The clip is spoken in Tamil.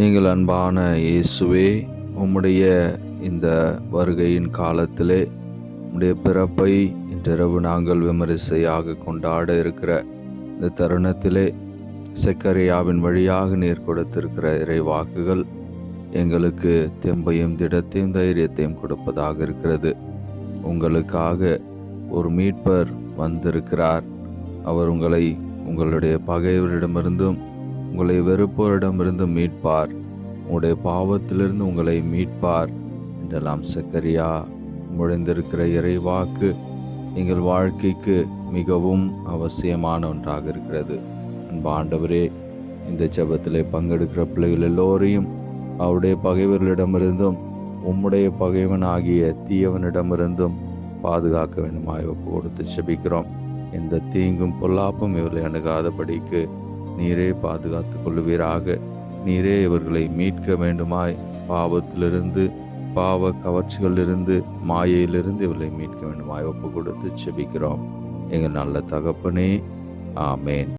எங்கள் அன்பான இயேசுவே, உம்முடைய இந்த வருகையின் காலத்திலே உம்முடைய பிறப்பை இன்றிரவு நாங்கள் விமரிசையாக கொண்டாட இருக்கிற இந்த தருணத்திலே செக்கரியாவின் வழியாக நீர் கொடுத்திருக்கிற இறைவாக்குகள் எங்களுக்கு தெம்பையும் திடத்தையும் தைரியத்தையும் கொடுப்பதாக இருக்கிறது. உங்களுக்காக ஒரு மீட்பர் வந்திருக்கிறார். அவர் உங்களுடைய பகைவரிடமிருந்தும் உங்களை வெறுப்போரிடமிருந்து மீட்பார், உங்களுடைய பாவத்திலிருந்து உங்களை மீட்பார் என்றெல்லாம் செக்கரியா முழைந்திருக்கிற இறைவாக்கு எங்கள் வாழ்க்கைக்கு மிகவும் அவசியமான ஒன்றாக இருக்கிறது. ஆண்டவரே, இந்த ஜெபத்திலே பங்கெடுக்கிற பிள்ளைகள் எல்லோரையும் அவருடைய பகைவர்களிடமிருந்தும் உம்முடைய பகைவன் ஆகிய தீயவனிடமிருந்தும் பாதுகாக்க வேண்டுமாய் ஒப்பு கொடுத்து ஜெபிக்கிறோம். எந்த தீங்கும் பொல்லாப்பும் இவர்களை அணுகாதபடிக்கு நீரே பாதுகாத்து கொள்ளுவீராக. நீரே இவர்களை மீட்க வேண்டுமாய், பாவத்திலிருந்து, பாவ கவர்ச்சிகளிலிருந்து, மாயையிலிருந்து இவர்களை மீட்க வேண்டுமாய் ஒப்பு கொடுத்து ஜெபிக்கிறோம். எங்கள் நல்ல தகப்பனே, ஆமேன்.